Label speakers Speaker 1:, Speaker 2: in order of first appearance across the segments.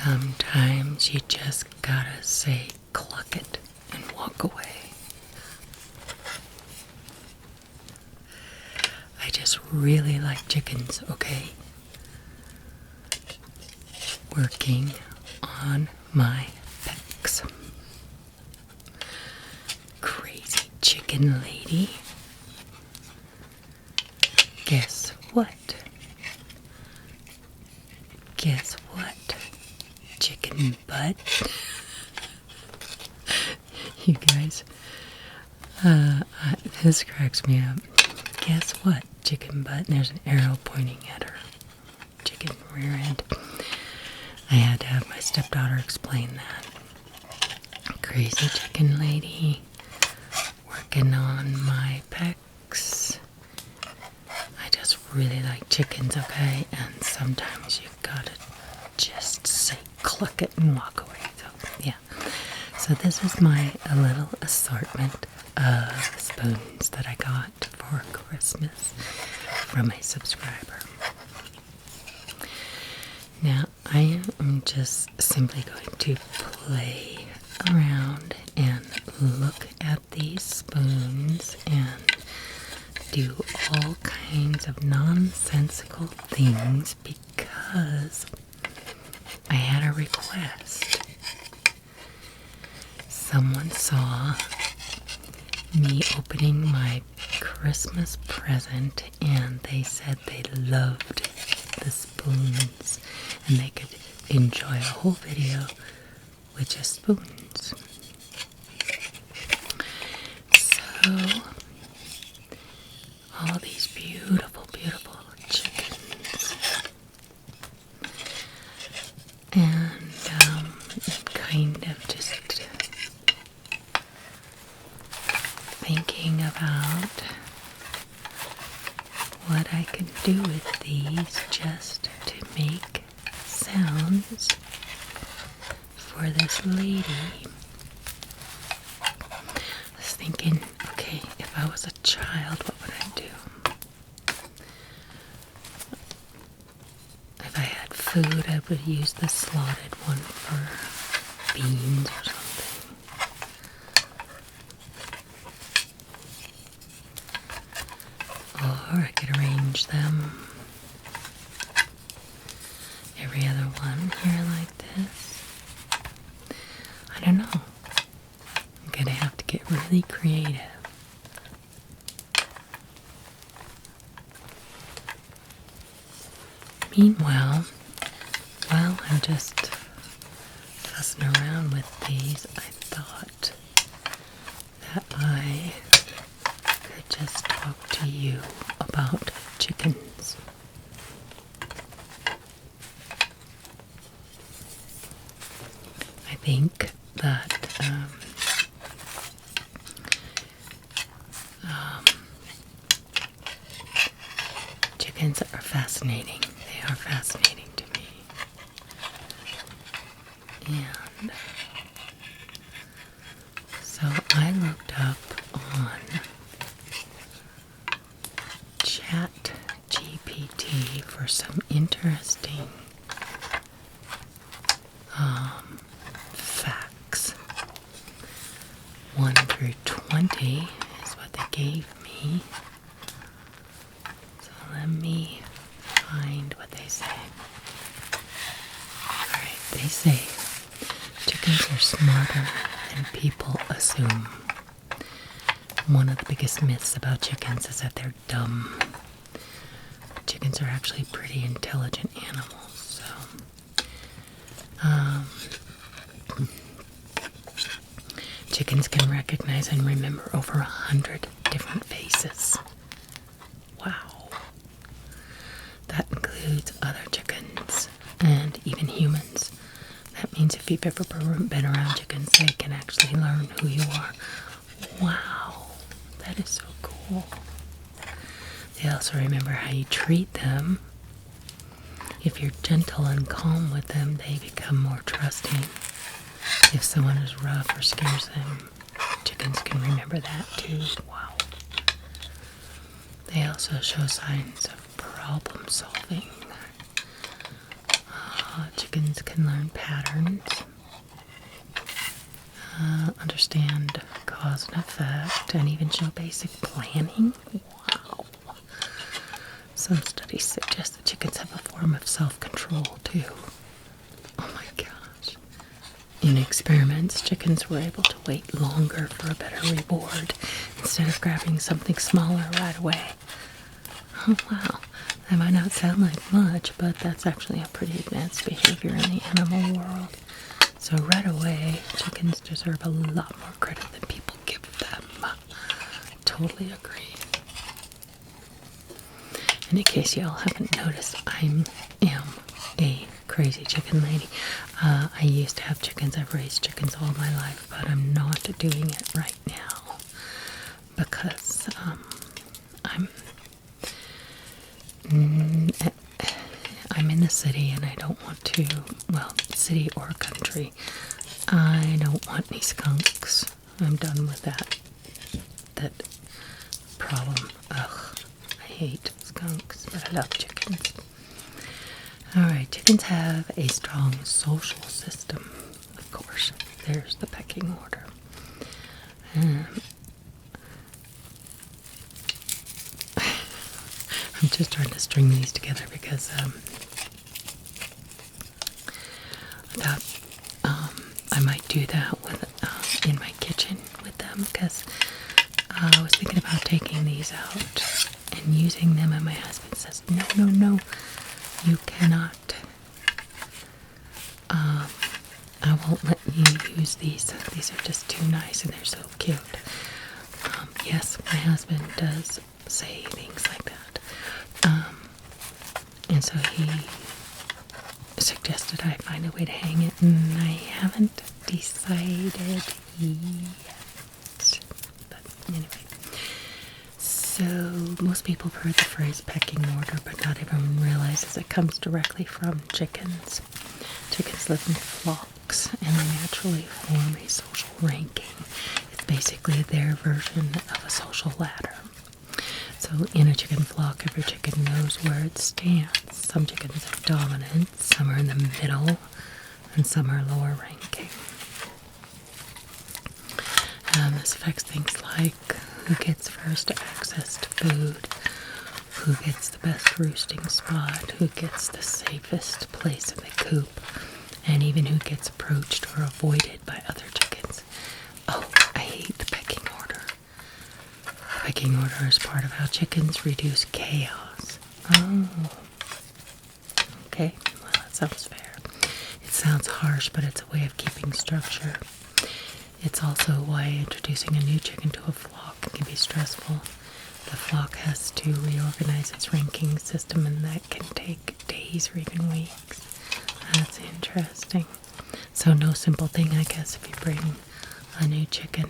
Speaker 1: Sometimes you just gotta say cluck it and walk away. I just really like chickens, okay? Working on my pecs. Crazy chicken lady. Guess what? Guess what? Chicken butt. You guys, this cracks me up. Guess what? Chicken butt. And there's an arrow pointing at her chicken rear end. I had to have my stepdaughter explain that. Crazy chicken lady. Working on my pecs. I just really like chickens, okay? And sometimes you gotta just say cluck it and walk away. So, yeah. So this is my little assortment of spoons that I got for Christmas from a subscriber. Now, I am just simply going to play around and look at these spoons and do all kinds of nonsensical things because I had a request. Someone saw me opening my Christmas present and they said they loved the spoons and they could enjoy a whole video with just spoons. So, all these beautiful, beautiful chickens. And kind of just thinking about what I could do with these just to make sounds for this lady. I was thinking, okay, if I was a child, what would I do? If I had food, I would use the slotted one for beans or something. Or I could arrange them every other one here like this. I don't know. I'm gonna have to get really creative. Meanwhile, while I'm just fussing around with these, I thought that I could just talk to you about chickens. I think that chickens are fascinating. They are fascinating to me. And so I looked up on Chat GPT for some interesting facts. 1 through 20 is what they gave me. So let me find what they say. Alright, they say chickens are smarter than people assume. One of the biggest myths about chickens is that they're dumb. Chickens are actually pretty intelligent animals, so chickens can recognize and remember over 100 different faces. Wow. That includes other chickens and even humans. That means if you've ever been around chickens, they can actually learn who you are. Wow, that is so cool. They also remember how you treat them. If you're gentle and calm with them, they become more trusting. If someone is rough or scares them, chickens can remember that too. Wow. They also show signs of problem solving. Chickens can learn patterns, understand cause and effect, and even show basic planning. Wow. Some studies suggest that chickens have a form of self-control too. Oh my gosh. In experiments, chickens were able to wait longer for a better reward instead of grabbing something smaller right away. Oh wow. That might not sound like much, but that's actually a pretty advanced behavior in the animal world. So right away, chickens deserve a lot more credit than people give them. Totally agree. And in case y'all haven't noticed, I am a crazy chicken lady. I used to have chickens. I've raised chickens all my life, but I'm not doing it right now because I'm in the city and I don't want to, well, city or country, I don't want any skunks. I'm done with that problem. Ugh, I hate skunks, but I love chickens. Alright, chickens have a strong social system. Of course, there's the pecking order. I'm just trying to string these together because I thought I might do that with in my kitchen with them because I was thinking about taking these out and using them, and my husband says, no, you cannot. I won't let you use these. These are just too nice and they're so cute. Yes, my husband does say things like that. And so he suggested I find a way to hang it, and I haven't decided yet. But anyway. So most people have heard the phrase pecking order, but not everyone realizes it comes directly from chickens. Chickens live in flocks, and they naturally form a social ranking. It's basically their version of a social ladder. So in a chicken flock, every chicken knows where it stands. Some chickens are dominant, some are in the middle, and some are lower ranking. This affects things like who gets first access to food, who gets the best roosting spot, who gets the safest place in the coop, and even who gets approached or avoided by other chickens. Oh, I hate the pecking order. The pecking order is part of how chickens reduce chaos. Oh. Okay, well that sounds fair. It sounds harsh, but it's a way of keeping structure. It's also why introducing a new chicken to a flock can be stressful. The flock has to reorganize its ranking system, and that can take days or even weeks. That's interesting. So no simple thing, I guess, if you bring a new chicken.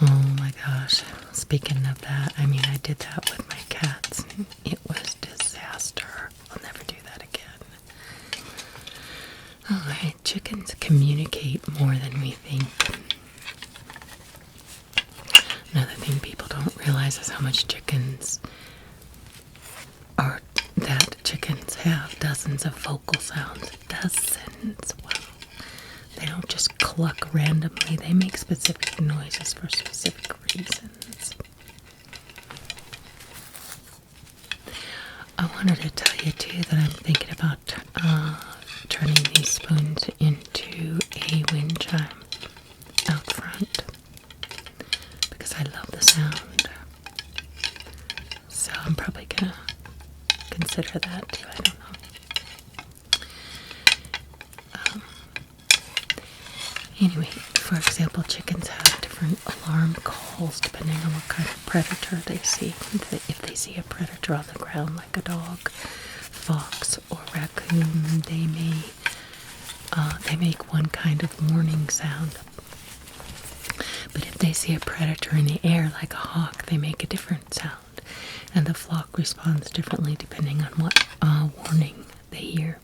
Speaker 1: Oh my gosh. Speaking of that, I mean, I did that with my cats. It was disaster. I'll never do that again. Alright, chickens communicate more than we think. Another thing people don't realize is how much chickens have dozens of vocal sounds. Dozens. Wow. They don't just cluck randomly. They make specific noises for specific reasons. I wanted to tell you too that I'm thinking about turning these spoons into a wind chime out front because I love the sound. So I'm probably gonna consider that too. I don't know. Anyway, for example, chickens have different alarm calls depending on what kind of predator they see. If they see a predator on the ground like a dog, fox, or raccoon, they make one kind of warning sound. But if they see a predator in the air like a hawk, they make a different sound. And the flock responds differently depending on what warning they hear.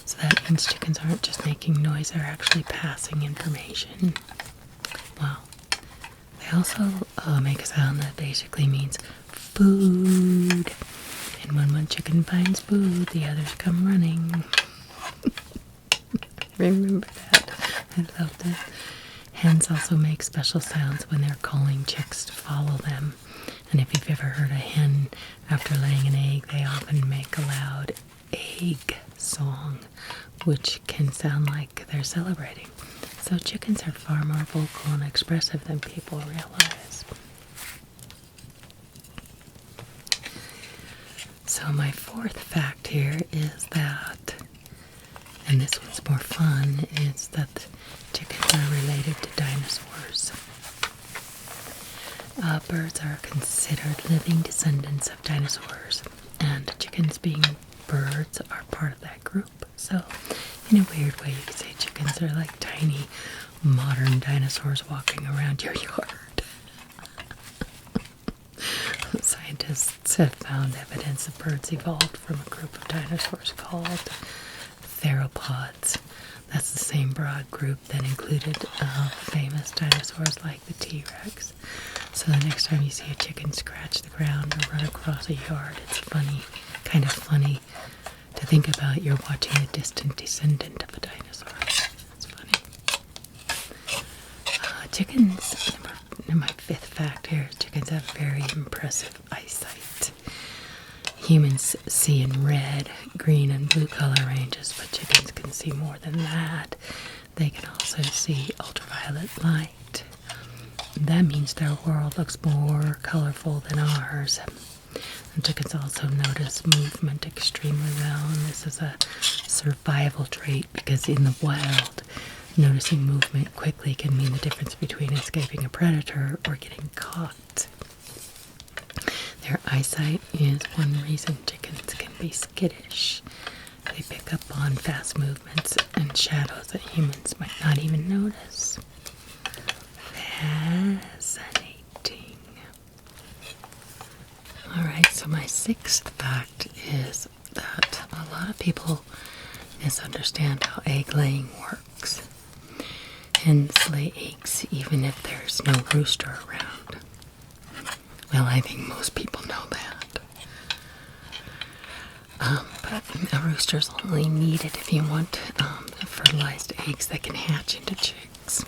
Speaker 1: So that means chickens aren't just making noise, they're actually passing information. Wow. They also make a sound that basically means food. And when one chicken finds food, the others come running. Remember that? I love that. Hens also make special sounds when they're calling chicks to follow them. And if you've ever heard a hen after laying an egg, they often make a loud egg song, which can sound like they're celebrating. So chickens are far more vocal and expressive than people realize. So my fourth fact here is that, and this one's more fun, is that chickens are related to dinosaurs. Birds are considered living descendants of dinosaurs, and chickens, being birds, are part of that group. So, in a weird way, you could say chickens are like tiny modern dinosaurs walking around your yard. Scientists have found evidence that birds evolved from a group of dinosaurs called theropods. That's the same broad group that included famous dinosaurs like the T-Rex. So the next time you see a chicken scratch the ground or run across a yard, it's funny, kind of funny to think about you're watching a distant descendant of a dinosaur. That's funny. Chickens, my fifth fact here, chickens have very impressive eyesight. Humans see in red, green, and blue color ranges, but chickens can see more than that. They can also see ultraviolet light. That means their world looks more colorful than ours. And chickens also notice movement extremely well, and this is a survival trait because in the wild, noticing movement quickly can mean the difference between escaping a predator or getting caught. Their eyesight is one reason chickens can be skittish. They pick up on fast movements and shadows that humans might not even notice. Fascinating. Alright, so my sixth fact is that a lot of people misunderstand how egg laying works. Hens lay eggs even if there's no rooster around. Well, I think most people know that. But a rooster's only needed if you want fertilized eggs that can hatch into chicks.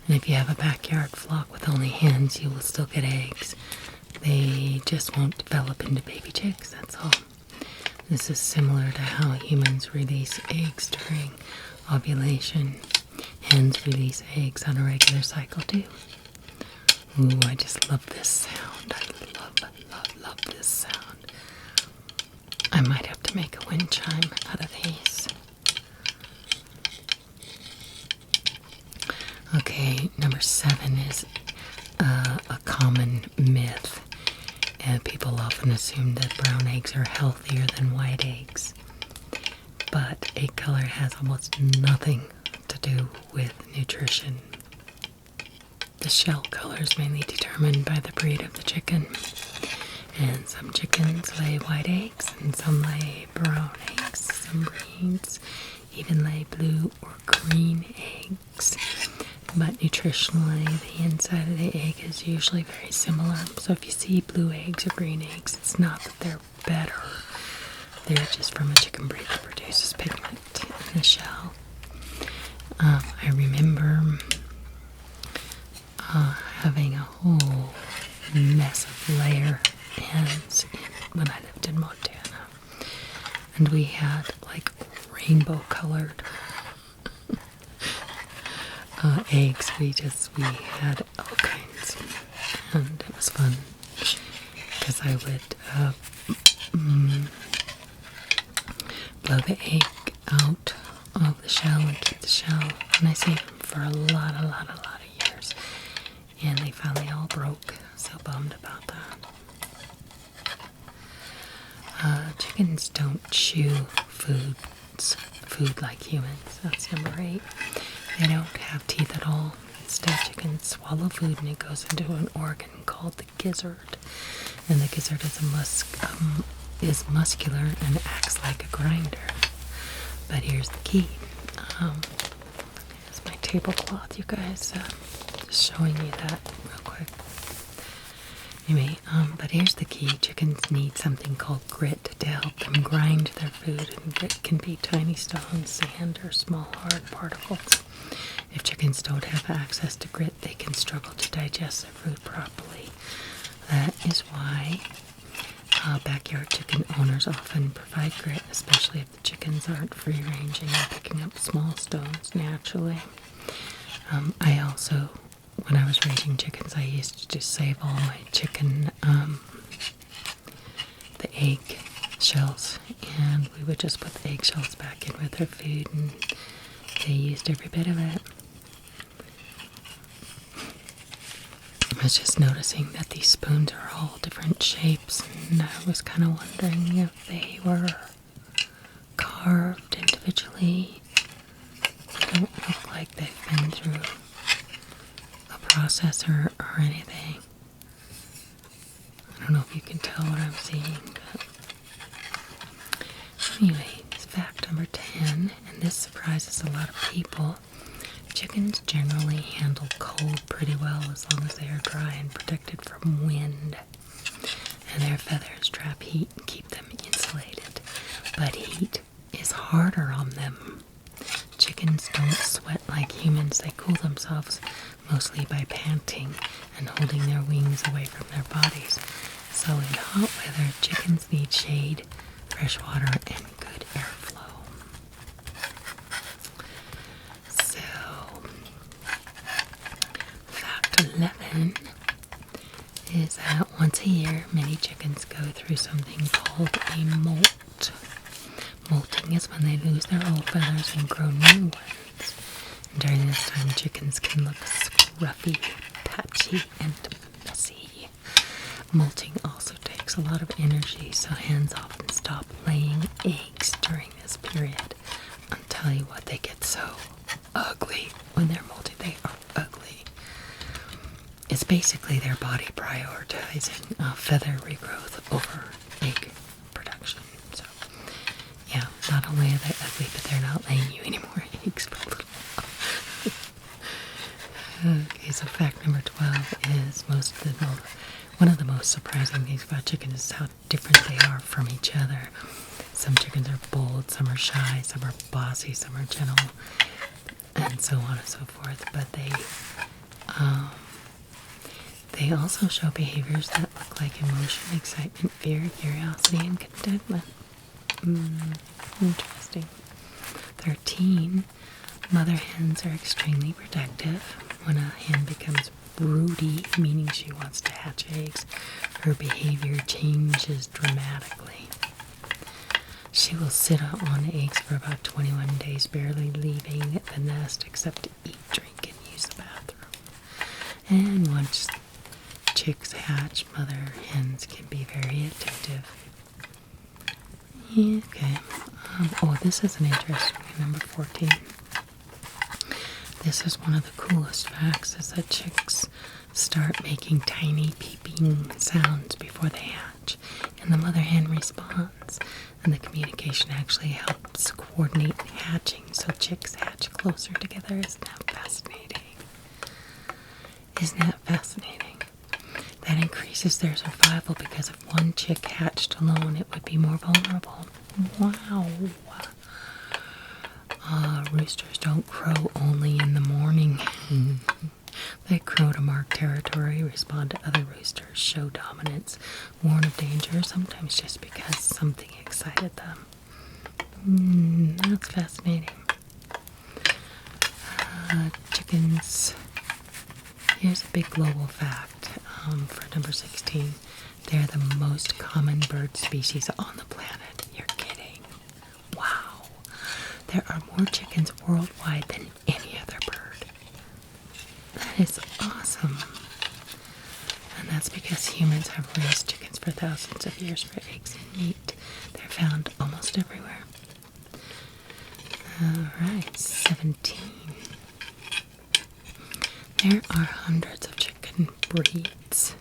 Speaker 1: And if you have a backyard flock with only hens, you will still get eggs. They just won't develop into baby chicks, that's all. This is similar to how humans release eggs during ovulation. Hens release eggs on a regular cycle too. Ooh, I just love this sound. I love this sound. I might have to make a wind chime out of these. Okay, number 7 is a common myth. People often assume that brown eggs are healthier than white eggs. But egg color has almost nothing to do with nutrition. The shell color is mainly determined by the breed of the chicken. And some chickens lay white eggs and some lay brown eggs. Some breeds even lay blue or green eggs. But nutritionally, the inside of the egg is usually very similar. So if you see blue eggs or green eggs, it's not that they're better. They're just from a chicken breed that produces pigment in the shell. I remember having a whole mess of layer hens when I lived in Montana. And we had like rainbow colored eggs. We had all kinds. And it was fun because I would blow the egg out of the shell and keep the shell. And I saved them for a lot of years. And they finally all broke. So bummed about that. Chickens don't chew food like humans. That's number 8. They don't have teeth at all. Instead, chickens swallow food and it goes into an organ called the gizzard. And the gizzard is muscular and acts like a grinder. But here's the key. Here's my tablecloth, you guys. Just showing you that real quick. Anyway, but here's the key. Chickens need something called grit to help them grind their food, and grit can be tiny stones, sand, or small hard particles. If chickens don't have access to grit, they can struggle to digest their food properly. That is why backyard chicken owners often provide grit, especially if the chickens aren't free-ranging and picking up small stones naturally. I also, when I was raising chickens, I used to just save all my chicken, the egg shells, and we would just put the egg shells back in with their food, and they used every bit of it. I was just noticing that these spoons are all different shapes, and I was kind of wondering if they were carved individually. They don't look like they've been through a processor or anything. I don't know if you can tell what I'm seeing, but anyway, it's fact number 10, and this surprises a lot of people. Chickens generally handle cold pretty well as long as they are dry and protected from wind, and their feathers trap heat and keep them insulated. But heat is harder on them. Chickens don't sweat like humans. They cool themselves mostly by panting and holding their wings away from their bodies. So in hot weather, chickens need shade, fresh water, and good airflow. So, fact 11 is that once a year, many chickens go through something called a molt. Molting is when they lose their old feathers and grow new ones. And during this time, chickens can look scruffy, patchy, and messy. Molting also takes a lot of energy, so hens often stop laying eggs during this period. I'll tell you what, they get so ugly when they're molting. They are ugly. It's basically their body prioritizing feather regrowth over egg production. So, yeah, not only are they ugly, but they're not laying you any more eggs for a little while. Okay, so fact number 12 is one of the most surprising things about chickens is how different they are from each other. Some chickens are bold, some are shy, some are bossy, some are gentle, and so on and so forth. But they also show behaviors that look like emotion, excitement, fear, curiosity, and contentment. Interesting. 13. Mother hens are extremely protective. When a hen becomes broody, meaning she wants to hatch eggs, her behavior changes dramatically. She will sit on eggs for about 21 days, barely leaving the nest except to eat, drink, and use the bathroom. And once chicks hatch, mother hens can be very attentive. Yeah, okay. This is an interesting one, number 14. This is one of the coolest facts, is that chicks start making tiny peeping sounds before they hatch, and the mother hen responds, and the communication actually helps coordinate hatching, so chicks hatch closer together. Isn't that fascinating? Isn't that fascinating? That increases their survival, because if one chick hatched alone, it would be more vulnerable. Wow. Roosters don't crow only in the morning. They crow to mark territory, respond to other roosters, show dominance, warn of danger, sometimes just because something excited them. That's fascinating. Chickens. Here's a big global fact for number 16. They're the most common bird species on the planet. You're kidding. Wow. There are more chickens worldwide than any other bird. That is awesome. And that's because humans have raised chickens for thousands of years for eggs and meat. They're found almost everywhere. Alright, 17. There are hundreds of chicken breeds.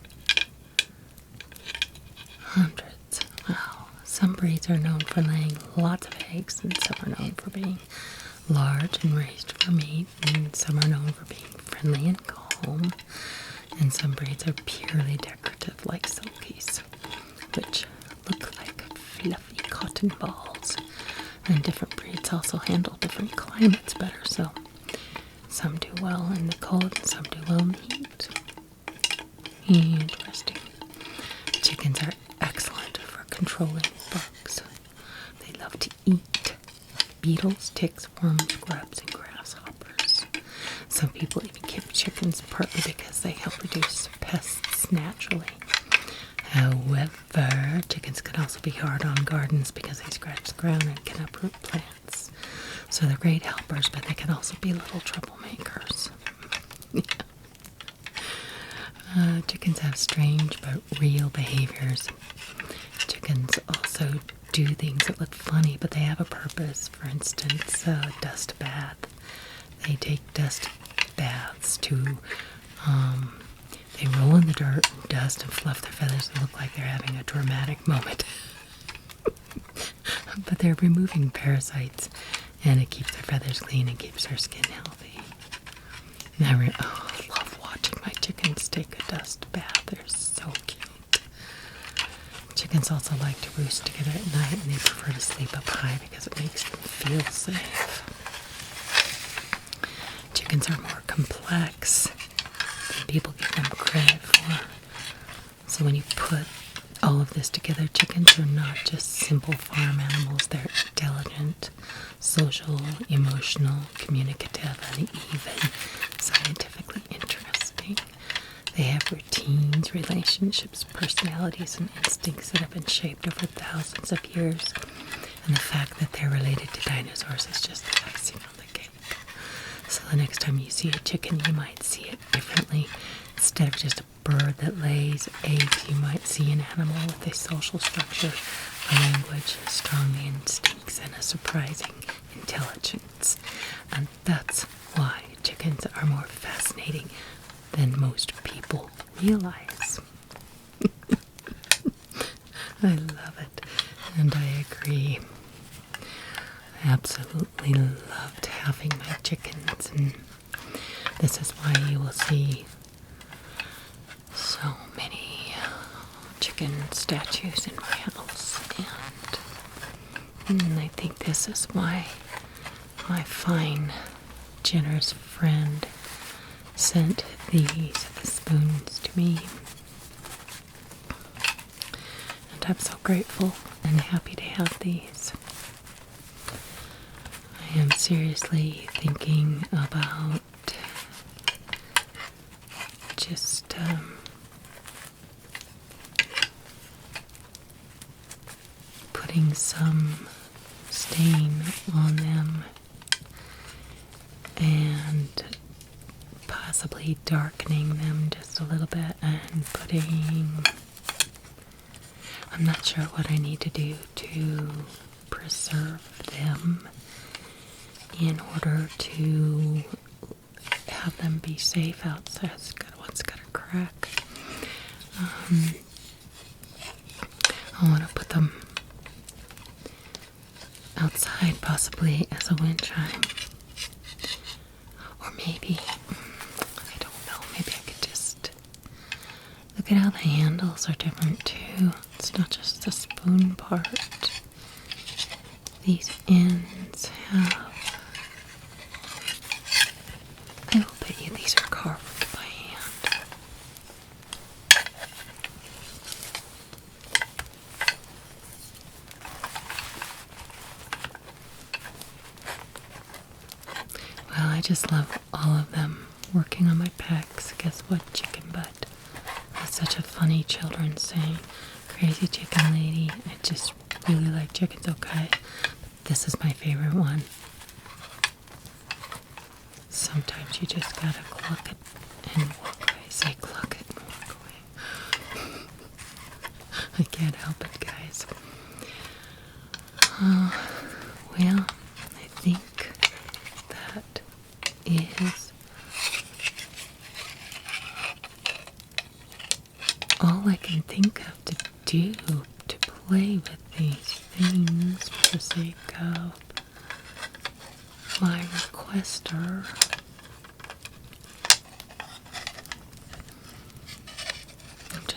Speaker 1: Hundreds. Wow. Some breeds are known for laying lots of eggs, and some are known for being large and raised for meat, and some are known for being friendly and calm, And some breeds are purely decorative, like silkies, which look like fluffy cotton balls. And different breeds also handle different climates better, so some do well in the cold and some do well in the heat. Interesting. Chickens are excellent for controlling bugs. They love to eat beetles, ticks, worms, grubs, and grasshoppers. Some people even keep chickens partly because they help reduce pests naturally. However, chickens can also be hard on gardens because they scratch the ground and can uproot plants. So they're great helpers, but they can also be little troublemakers. Chickens have strange but real behaviors. Chickens also do things that look funny, but they have a purpose. For instance, a dust bath. They take dust baths to, they roll in the dirt and dust and fluff their feathers and look like they're having a dramatic moment. But they're removing parasites, and it keeps their feathers clean and keeps their skin healthy. And I love watching my chickens take a dust bath. They're so cute. Chickens also like to roost together at night, and they prefer to sleep up high because it makes them feel safe. Chickens are more complex than people give them credit for. So when you put all of this together, chickens are not just simple farm animals. They're intelligent, social, emotional, communicative, and even scientifically interesting. They have routines, relationships, personalities, and instincts that have been shaped over thousands of years. And the fact that they're related to dinosaurs is just the icing on the cake. So the next time you see a chicken, you might see it differently. Instead of just a bird that lays eggs, you might see an animal with a social structure, a language, strong instincts, and a surprising intelligence. And that's why chickens are more fascinating than most people realize. I love it, and I agree. I absolutely loved having my chickens, and this is why you will see so many chicken statues in my house, and I think this is why my fine, generous friend sent these spoons to me. And I'm so grateful and happy to have these. I am seriously thinking about just putting some stain on them and possibly darkening them just a little bit and putting, I'm not sure what I need to do to preserve them in order to have them be safe outside. One's got a crack. I want to put them outside, possibly as a wind chime. Or maybe, I don't know, maybe I could just look at how the handles are different too. It's not just the spoon part. These ends have, I will bet you these are carved by hand. Well, I just love all of them. Working on my pecs. Guess what, chicken butt? That's such a funny children's saying. Crazy chicken lady. I just really like chickens, okay? This is my favorite one. Sometimes you just gotta cluck it and walk away. Say cluck it and walk away. I can't help it, guys. Well, I think that is all I can think of to do to play with these things for the sake of my requester.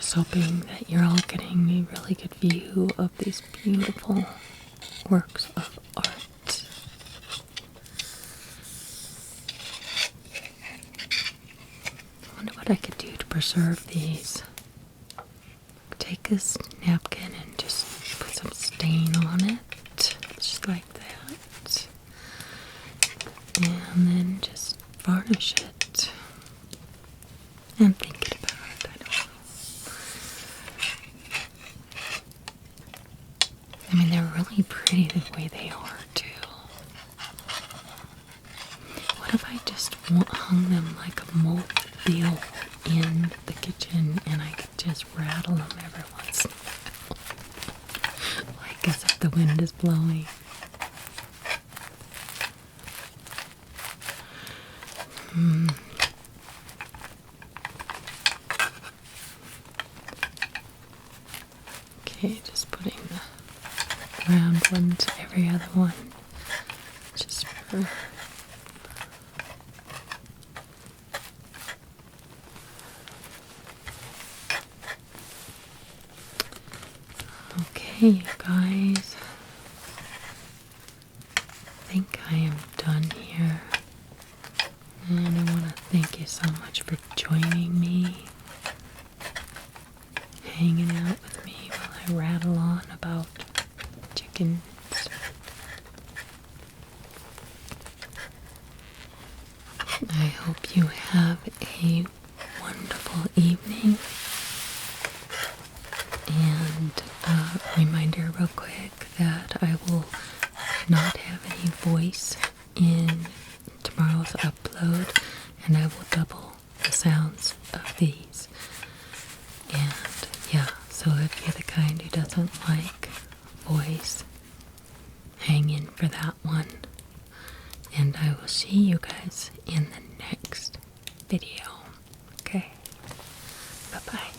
Speaker 1: just hoping that you're all getting a really good view of these beautiful works of art. I wonder what I could do to preserve these. Take this napkin and just put some stain on it, just like that. And then just varnish it. I'm thinking about it, I don't know. I mean, they're really pretty the way they are, too. What if I just hung them like a mobile in the kitchen and I could just rattle them every once in a while? Like as if the wind is blowing. Okay, just putting the round ones every other one. Just for okay, you guys. I think I am done here. And I want to thank you so much for joining me, hanging out with me while I rattle on about chickens. I hope you have a wonderful evening. And reminder real quick that I will not have any voice in tomorrow's upload, and I will double the sounds of these. And yeah, so if you're the kind who doesn't like voice, hang in for that one. And I will see you guys in the next video. Okay? Bye-bye.